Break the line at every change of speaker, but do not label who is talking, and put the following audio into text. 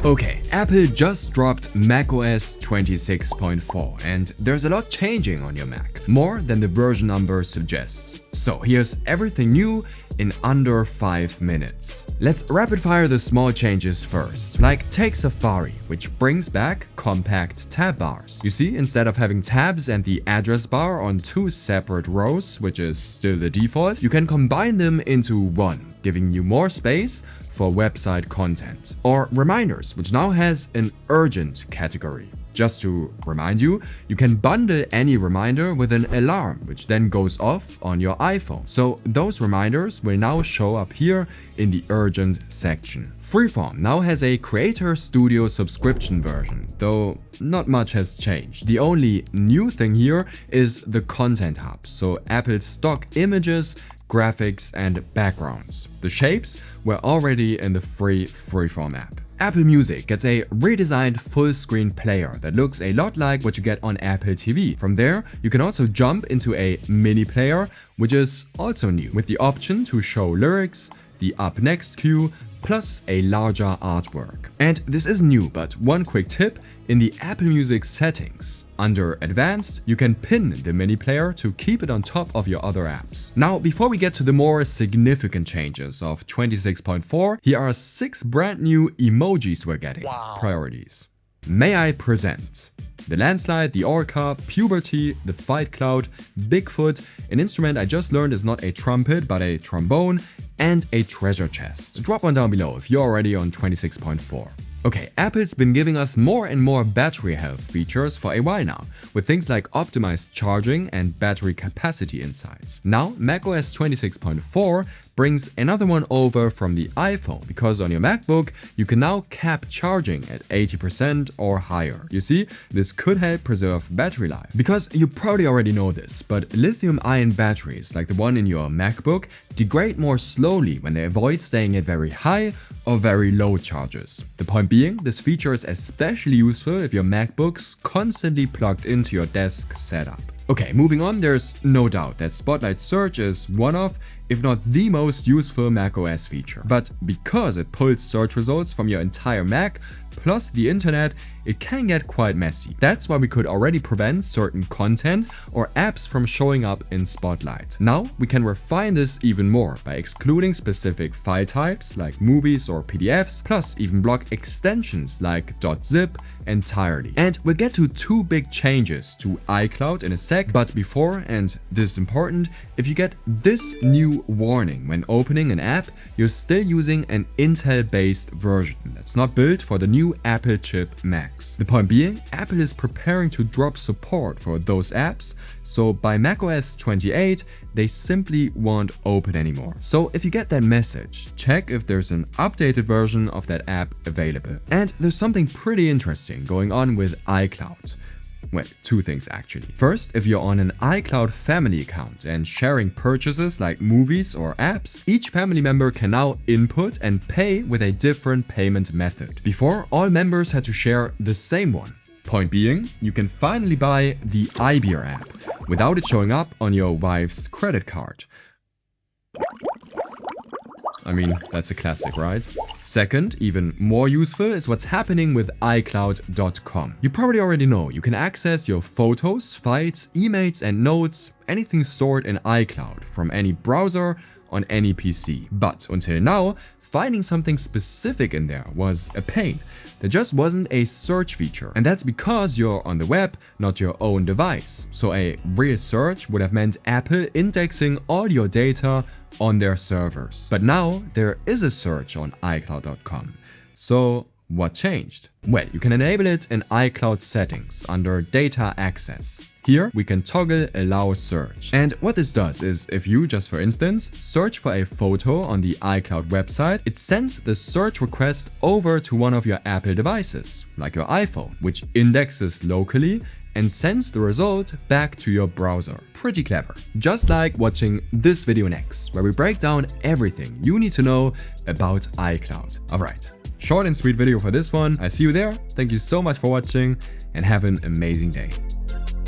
Okay, Apple just dropped macOS 26.4 and there's a lot changing on your Mac, more than the version number suggests. So here's everything new in under 5 minutes. Let's rapid fire the small changes first, like take Safari, which brings back compact tab bars. You see, instead of having tabs and the address bar on 2 separate rows, which is still the default, you can combine them into one, giving you more space for website content. Or reminders, which now has an urgent category. Just to remind you, you can bundle any reminder with an alarm, which then goes off on your iPhone. So those reminders will now show up here in the urgent section. Freeform now has a Creator Studio subscription version, though not much has changed. The only new thing here is the Content Hub, so Apple's stock images, graphics, and backgrounds. The shapes were already in the free Freeform app. Apple Music gets a redesigned full-screen player that looks a lot like what you get on Apple TV. From there, you can also jump into a mini player, which is also new, with the option to show lyrics, the up next queue, plus a larger artwork. And this is new, but one quick tip: in the Apple Music settings, under Advanced, you can pin the mini player to keep it on top of your other apps. Now, before we get to the more significant changes of 26.4, here are 6 brand new emojis we're getting. Wow. Priorities. May I present the landslide, the orca, puberty, the fight cloud, Bigfoot, an instrument I just learned is not a trumpet but a trombone, and a treasure chest. Drop one down below if you're already on 26.4. Okay, Apple's been giving us more and more battery health features for a while now, with things like optimized charging and battery capacity insights. Now, macOS 26.4 brings another one over from the iPhone, because on your MacBook, you can now cap charging at 80% or higher. You see, this could help preserve battery life. Because you probably already know this, but lithium-ion batteries, like the one in your MacBook, degrade more slowly when they avoid staying at very high or very low charges. The point being, this feature is especially useful if your MacBook's constantly plugged into your desk setup. Okay, moving on, there's no doubt that Spotlight Search is one of, if not the most useful macOS feature. But because it pulls search results from your entire Mac, plus the internet, it can get quite messy. That's why we could already prevent certain content or apps from showing up in Spotlight. Now, we can refine this even more by excluding specific file types like movies or PDFs, plus even block extensions like .zip entirely. And we'll get to 2 big changes to iCloud in a sec, but before, and this is important, if you get this new warning when opening an app, you're still using an Intel-based version that's not built for the new Apple chip Macs. The point being, Apple is preparing to drop support for those apps, so by macOS 28, they simply won't open anymore. So if you get that message, check if there's an updated version of that app available. And there's something pretty interesting going on with iCloud. Well, 2 things actually. First, if you're on an iCloud family account and sharing purchases like movies or apps, each family member can now input and pay with a different payment method. Before, all members had to share the same one. Point being, you can finally buy the iBeer app without it showing up on your wife's credit card. I mean, that's a classic, right? Second, even more useful is what's happening with iCloud.com. You probably already know you can access your photos, files, emails, and notes, anything stored in iCloud from any browser on any PC. But until now, finding something specific in there was a pain. There just wasn't a search feature. And that's because you're on the web, not your own device. So a real search would have meant Apple indexing all your data on their servers. But now there is a search on iCloud.com. So what changed? Well, you can enable it in iCloud settings under data access. Here we can toggle allow search. And what this does is, if you, just for instance, search for a photo on the iCloud website, it sends the search request over to one of your Apple devices, like your iPhone, which indexes locally and sends the result back to your browser. Pretty clever. Just like watching this video next, where we break down everything you need to know about iCloud. Alright, short and sweet video for this one. I see you there. Thank you so much for watching and have an amazing day.